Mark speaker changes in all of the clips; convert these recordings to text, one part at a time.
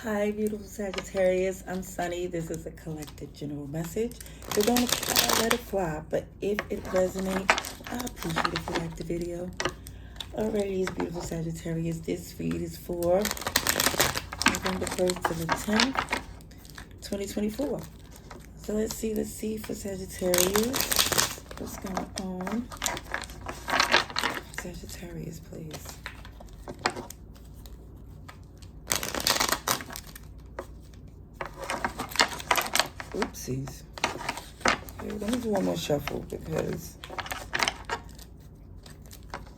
Speaker 1: Hi, beautiful Sagittarius. I'm Sunny. This is a collective general message. If it don't apply, let it fly. But if it resonates, I appreciate if you like the video. Alrighty, beautiful Sagittarius. This feed is for November 1st to the 10th, 2024. So let's see for Sagittarius. What's going on? Sagittarius, please. Oopsies. Okay, let me do one more shuffle because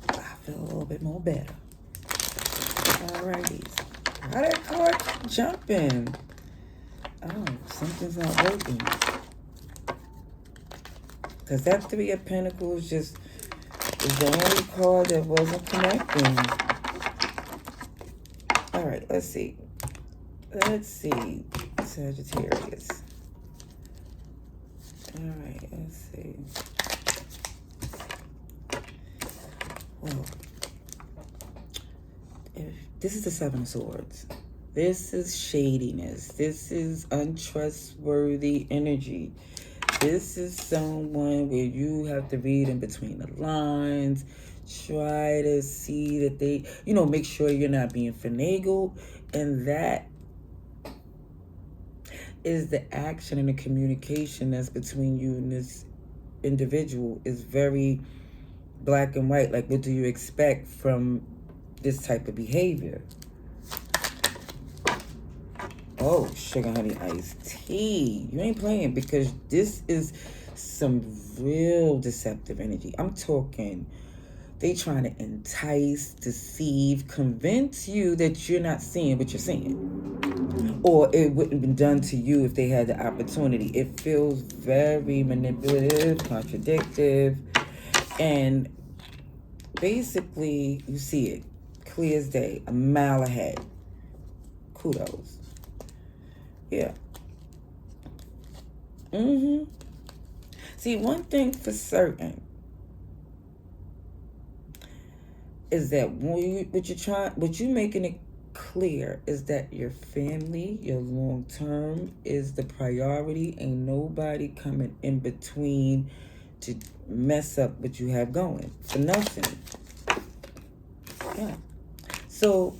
Speaker 1: I feel a little bit more better. Alrighty. How that card jumping? Oh, something's not working. Because that Three of Pentacles just is the only card that wasn't connecting. Alright, let's see. Let's see. Sagittarius. Alright, let's see. Well, this is the Seven of Swords. This is shadiness. This is untrustworthy energy. This is someone where you have to read in between the lines, try to see that they, make sure you're not being finagled. And that is the action and the communication that's between you and this individual is very black and white. Like, what do you expect from this type of behavior? Oh, sugar, honey, iced tea. You ain't playing, because this is some real deceptive energy. I'm talking, they trying to entice, deceive, convince you that you're not seeing what you're seeing. Or it wouldn't have been done to you if they had the opportunity. It feels very manipulative, contradictive, and basically, you see it clear as day, a mile ahead. Kudos. Yeah. See, one thing for certain is that what you're making it clear is that your family, your long term is the priority. Ain't nobody coming in between to mess up what you have going for nothing. Yeah. So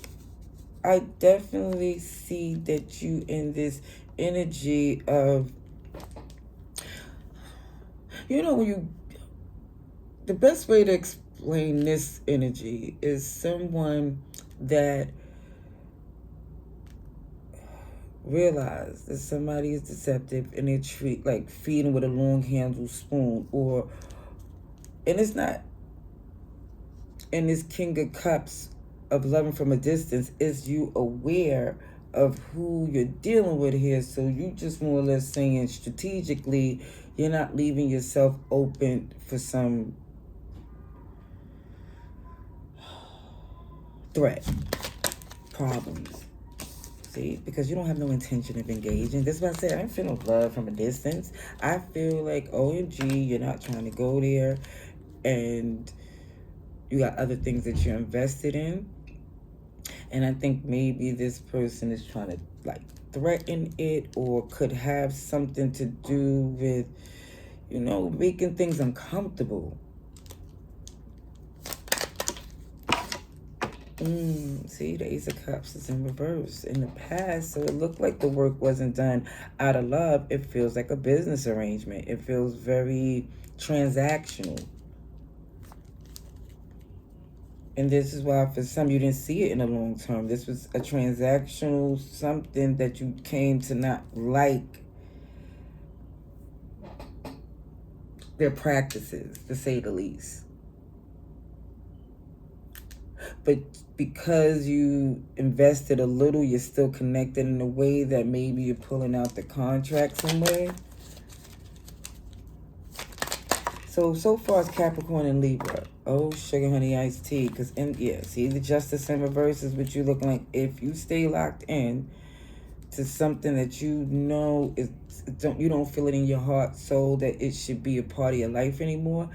Speaker 1: I definitely see that you in this energy of, the best way to explain this energy is someone that realize that somebody is deceptive and they treat like feeding with a long handled spoon, and it's not in this King of Cups of loving from a distance. Is you aware of who you're dealing with here, so you just more or less saying strategically you're not leaving yourself open for some threat, problems. See, because you don't have no intention of engaging. That's why I said I feel no love from a distance. I feel like, OMG, you're not trying to go there, and you got other things that you're invested in. And I think maybe this person is trying to like threaten it, or could have something to do with, making things uncomfortable. See, the Ace of Cups is in reverse in the past, so it looked like the work wasn't done out of love. It feels like a business arrangement. It feels very transactional. And this is why for some you didn't see it in the long term. This was a transactional something that you came to not like their practices, to say the least. But because you invested a little, you're still connected in a way that maybe you're pulling out the contract some way. So far as Capricorn and Libra. Oh, sugar, honey, iced tea. Because, see, the Justice in reverse is what you're looking like. If you stay locked in to something that you don't feel it in your heart, soul, that it should be a part of your life anymore,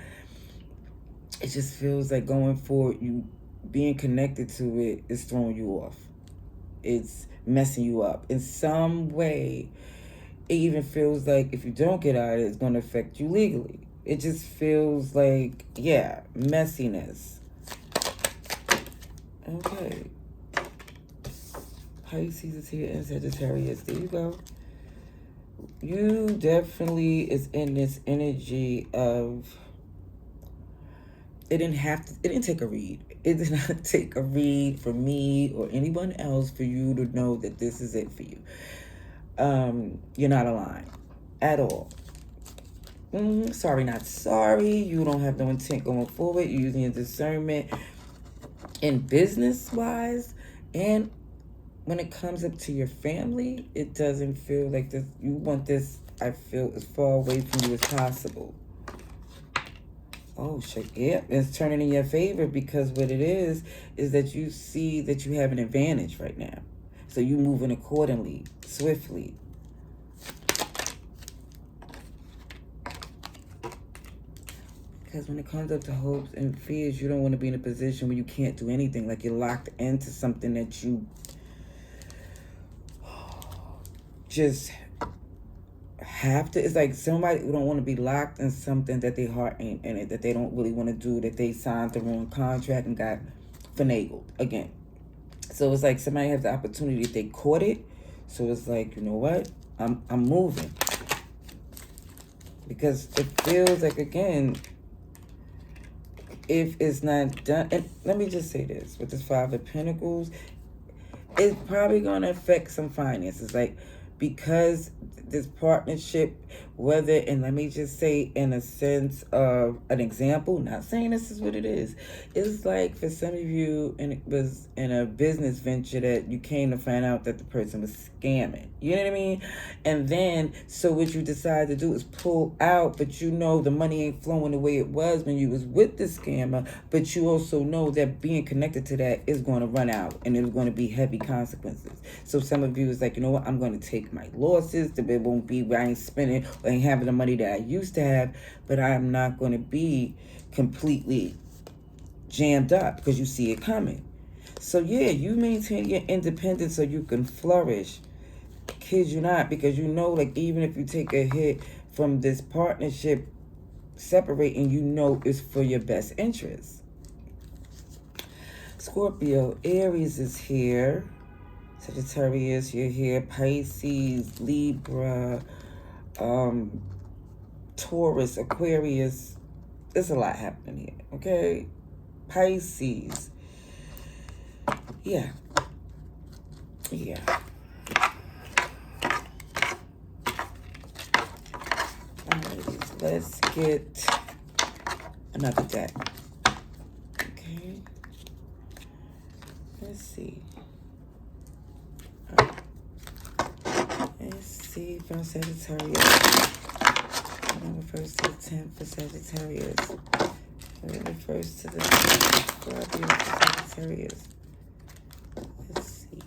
Speaker 1: it just feels like going forward, you being connected to it is throwing you off. it's messing you up in some way. It even feels like if you don't get out of it, it's going to affect you legally. It just feels like, yeah, messiness. Okay. Pisces is here and Sagittarius. There you go. You definitely is in this energy of, it didn't take a read. It did not take a read from me or anyone else for you to know that this is it for you. You're not aligned at all. Sorry, not sorry. You don't have no intent going forward. You're using your discernment in business-wise, and when it comes up to your family, it doesn't feel like this. You want this, I feel, as far away from you as possible. Oh, shit. Yeah, it's turning in your favor, because what it is that you see that you have an advantage right now. So you moving accordingly, swiftly. Because when it comes up to hopes and fears, you don't want to be in a position where you can't do anything. Like you're locked into something that you just have to. It's like somebody who don't want to be locked in something that their heart ain't in it, that they don't really want to do, that they signed the wrong contract and got finagled again. So it's like somebody has the opportunity if they caught it. So it's like, you know what? I'm moving. Because it feels like, again, if it's not done, and let me just say this, with this Five of Pentacles, it's probably going to affect some finances. Like, because this partnership, whether, and let me just say in a sense of an example, not saying this is what it is. It's like for some of you, and it was in a business venture that you came to find out that the person was scamming. You know what I mean? And then, so what you decide to do is pull out, but you know the money ain't flowing the way it was when you was with the scammer, but you also know that being connected to that is going to run out, and there's going to be heavy consequences. So some of you is like, you know what, I'm going to take my losses, that it won't be where I ain't spending or ain't having the money that I used to have, but I'm not going to be completely jammed up because you see it coming. So yeah, you maintain your independence so you can flourish. Kid you not, because you know, like, even if you take a hit from this partnership separating, you know it's for your best interest. Scorpio, Aries is here. Sagittarius, you're here. Pisces, Libra, Taurus, Aquarius. There's a lot happening here, okay? Pisces. Yeah. Alright, let's get another deck. Okay. Let's see. Let's see from Sagittarius. November 1st to the 10th for Sagittarius. November 1st to the 10th for Sagittarius. Let's see.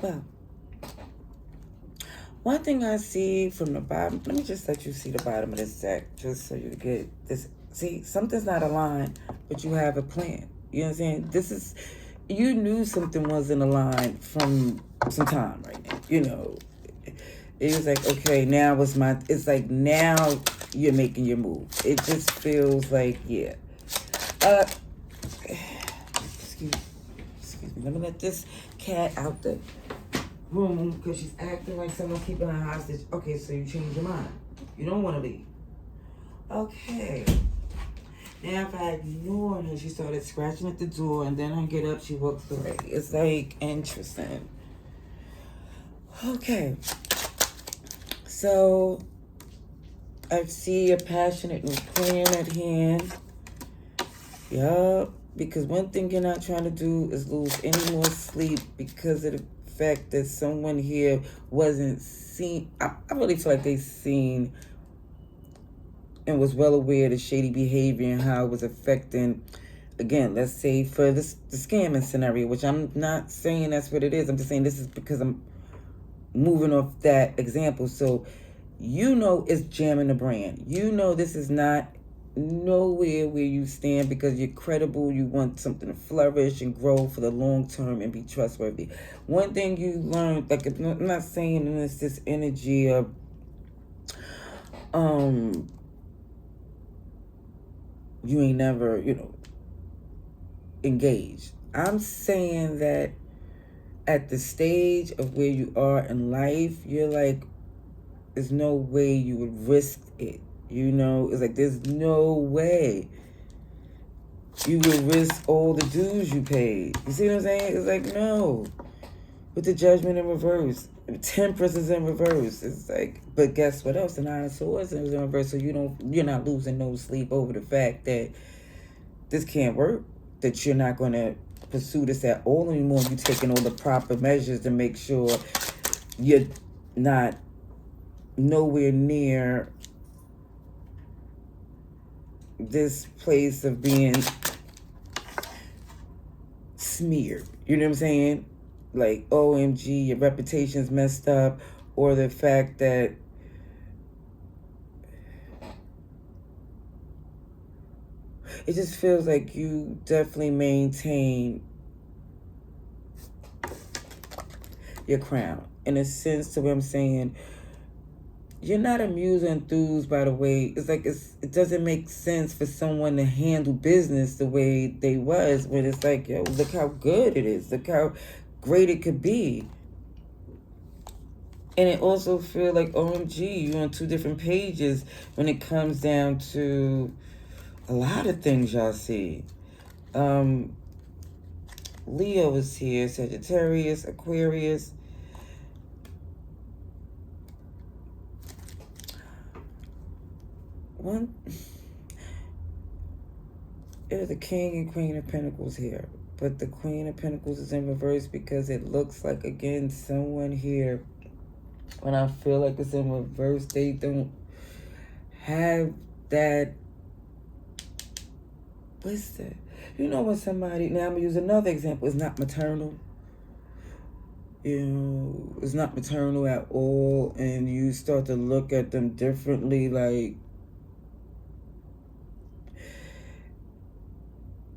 Speaker 1: Well, one thing I see from the bottom, let me just let you see the bottom of this deck, just so you get this. See, something's not aligned, but you have a plan. You know what I'm saying? This is, you knew something wasn't aligned from some time right now. You know, it was like, okay, now it's like now you're making your move. It just feels like, yeah. Excuse me. Let me let this cat out the room because she's acting like someone's keeping her hostage. Okay, so you change your mind. You don't want to leave. Okay. Now if I ignore her, she started scratching at the door, and then I get up, she walks away. It's like interesting. Okay. So I see a passionate new plan at hand. Yup. Because one thing you're not trying to do is lose any more sleep because of the fact that someone here wasn't seen. I really feel like they seen and was well aware of the shady behavior and how it was affecting, again, let's say for this the scamming scenario, which I'm not saying that's what it is. I'm just saying this is because I'm moving off that example. So it's jamming the brand. This is not nowhere where you stand because you're credible. You want something to flourish and grow for the long term and be trustworthy. One thing you learn, like, I'm not saying it's this energy of you ain't never engaged. I'm saying that at the stage of where you are in life, you're like, there's no way you would risk it. It's like, there's no way you would risk all the dues you paid. You see what I'm saying? It's like, no. With the Judgment in reverse, Temperance is in reverse. It's like, but guess what else? The Nine of Swords is in reverse. So you're not losing no sleep over the fact that this can't work, that you're not going to pursue this at all anymore. You're taking all the proper measures to make sure you're not nowhere near this place of being smeared. You know what I'm saying? Like, OMG, your reputation's messed up, or the fact that it just feels like you definitely maintain your crown. In a sense to what I'm saying, you're not amused or enthused by the way, it's like it doesn't make sense for someone to handle business the way they was, when it's like, yo, look how good it is. Look how great it could be. And it also feel like, OMG, you're on two different pages when it comes down to a lot of things y'all see. Leo is here, Sagittarius, Aquarius. There's the King and Queen of Pentacles here. But the Queen of Pentacles is in reverse because it looks like, again, someone here, when I feel like it's in reverse, they don't have that, what's that? When somebody, now I'm going to use another example, it's not maternal. It's not maternal at all, and you start to look at them differently, like,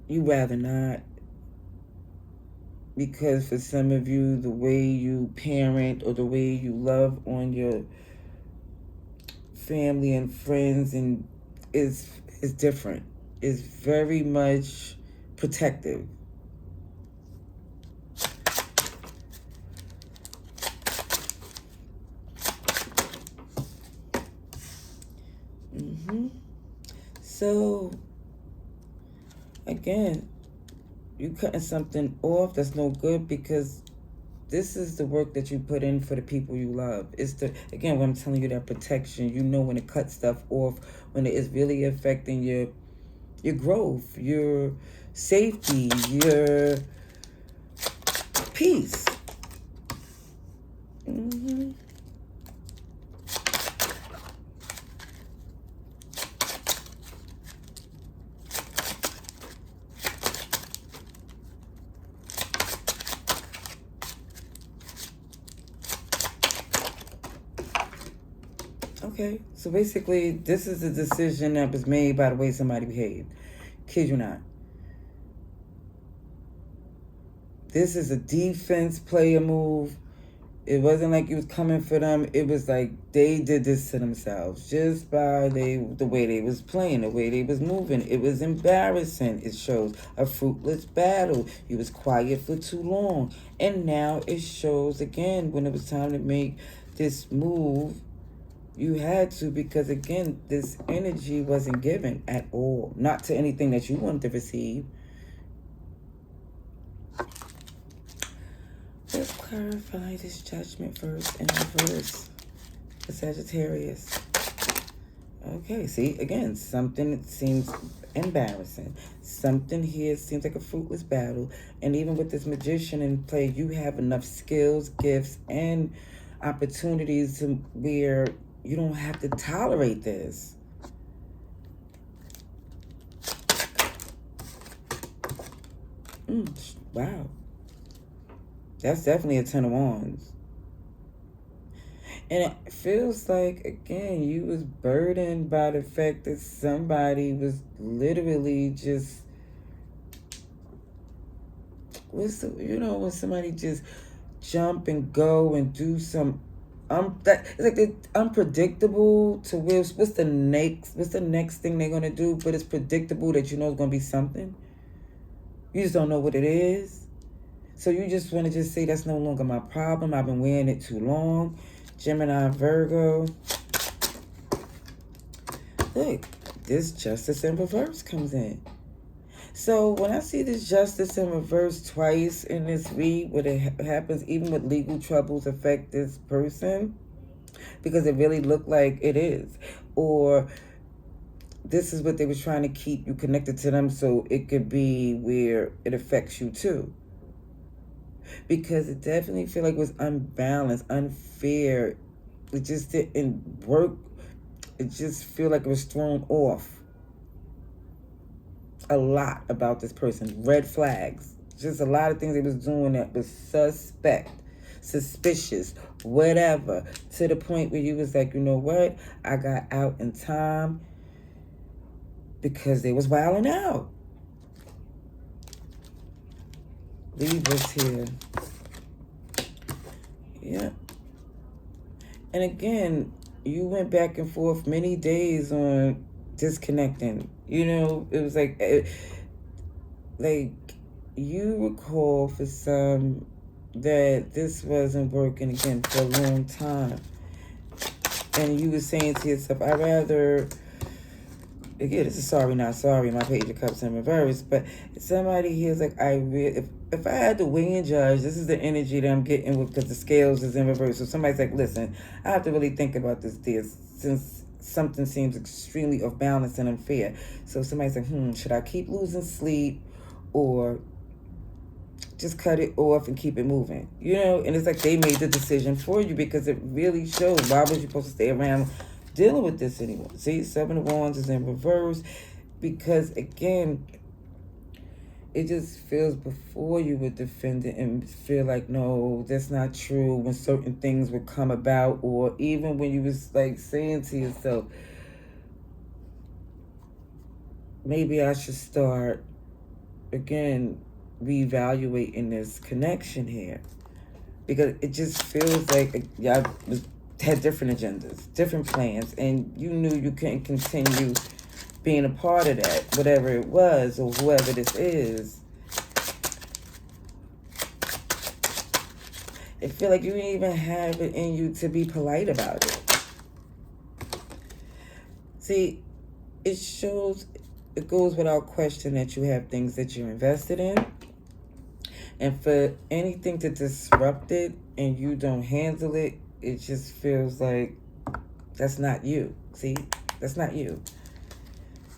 Speaker 1: you rather not. Because for some of you, the way you parent or the way you love on your family and friends and is different. It's very much protective. So again, you cutting something off that's no good, because this is the work that you put in for the people you love. It's again, when I'm telling you that protection, when to cut stuff off, when it is really affecting your growth, your safety, your peace. Okay, so basically, this is a decision that was made by the way somebody behaved. Kid you not. This is a defense player move. It wasn't like you was coming for them. It was like they did this to themselves just by the way they was playing, the way they was moving. It was embarrassing. It shows a fruitless battle. You was quiet for too long. And now it shows again when it was time to make this move. You had to, because again, this energy wasn't given at all. Not to anything that you wanted to receive. Let's clarify this Judgment first in reverse for Sagittarius. Okay, see, again, something that seems embarrassing. Something here seems like a fruitless battle. And even with this Magician in play, you have enough skills, gifts, and opportunities to where you don't have to tolerate this. Wow. That's definitely a 10 of Wands. And it feels like, again, you was burdened by the fact that somebody was literally just, when somebody just jump and go and do some, it's like they're unpredictable to what's the next thing they're gonna do, but it's predictable that you know it's gonna be something. You just don't know what it is. So you just want to just say that's no longer my problem. I've been wearing it too long. Gemini, Virgo. Look, this Justice in reverse comes in. So when I see this Justice in reverse twice in this read, what it happens even with legal troubles affect this person, because it really looked like it is. Or this is what they were trying to keep you connected to them, so it could be where it affects you too. Because it definitely feel like it was unbalanced, unfair. It just didn't work. It just feel like it was thrown off. A lot about this person. Red flags. Just a lot of things they was doing that was suspicious, whatever. To the point where you was like, you know what? I got out in time because they was wilding out. Libra's here. Yeah. And again, you went back and forth many days on disconnecting. It was like you recall for some that this wasn't working again for a long time. And you were saying to yourself, I'd rather, again, this is sorry, not sorry, my Page of Cups in reverse, but somebody here is like, if I had to weigh and judge, this is the energy that I'm getting with, because the scales is in reverse. So somebody's like, listen, I have to really think about this, since something seems extremely off balance and unfair. So somebody's like, should I keep losing sleep or just cut it off and keep it moving? And it's like they made the decision for you, because it really shows, why was you supposed to stay around dealing with this anymore? See, Seven of Wands is in reverse, because again, it just feels before you would defend it and feel like, no, that's not true, when certain things would come about, or even when you was like saying to yourself, maybe I should start, again, reevaluating this connection here. Because it just feels like y'all had different agendas, different plans, and you knew you couldn't continue being a part of that, whatever it was, or whoever this is. It feel like you didn't even have it in you to be polite about it. See, it goes without question that you have things that you're invested in. And for anything to disrupt it and you don't handle it, it just feels like that's not you. See, that's not you.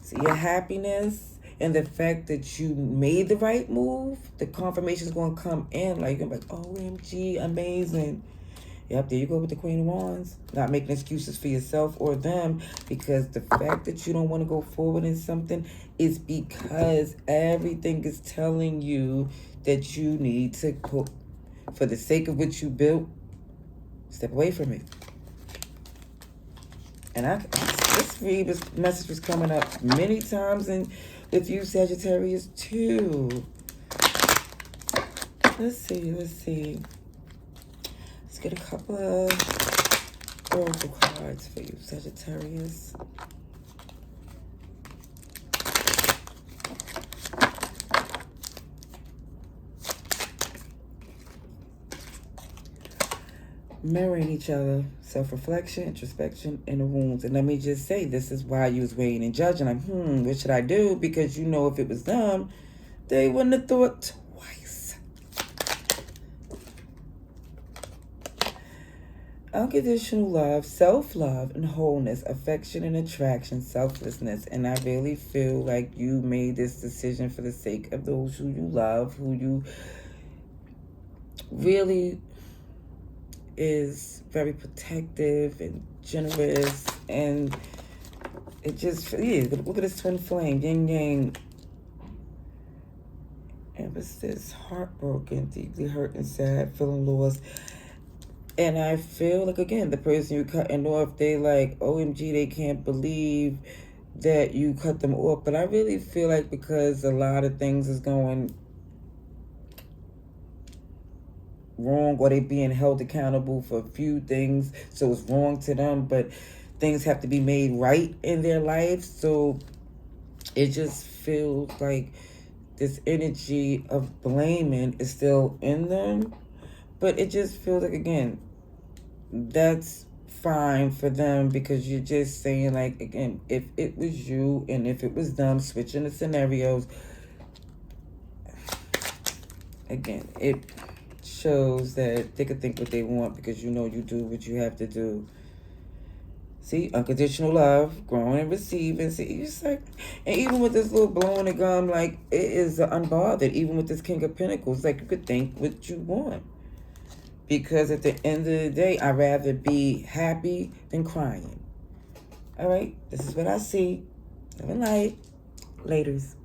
Speaker 1: See, your happiness and the fact that you made the right move, the confirmation is going to come in. Like, you're like, OMG, amazing. Yep, there you go with the Queen of Wands. Not making excuses for yourself or them, because the fact that you don't want to go forward in something is because everything is telling you that you need to put, for the sake of what you built, step away from it. And this message was coming up many times with you, Sagittarius, too. Let's see. Let's get a couple of oracle cards for you, Sagittarius. Mirroring each other, self-reflection, introspection, and the wounds. And let me just say, this is why you was weighing and judging, like, what should I do? Because you know if it was them, they wouldn't have thought twice. Unconditional love, self-love, and wholeness, affection and attraction, selflessness. And I really feel like you made this decision for the sake of those who you love, who you really is very protective and generous, and it just, look at this twin flame, yin yang. And what's this? Heartbroken, deeply hurt and sad, feeling lost. And I feel like, again, the person you're cutting off, they like, OMG, they can't believe that you cut them off. But I really feel like because a lot of things is going wrong, or they being held accountable for a few things, so it's wrong to them, but things have to be made right in their life. So it just feels like this energy of blaming is still in them. But it just feels like, again, that's fine for them, because you're just saying, like, again, if it was you and if it was them, switching the scenarios, again, it shows that they could think what they want, because you know you do what you have to do. See, unconditional love, growing and receiving. See, it's like, and even with this little blowing the gum, like, it is unbothered. Even with this King of Pentacles, like, you could think what you want. Because at the end of the day, I'd rather be happy than crying. All right, this is what I see. Have a light. Laters.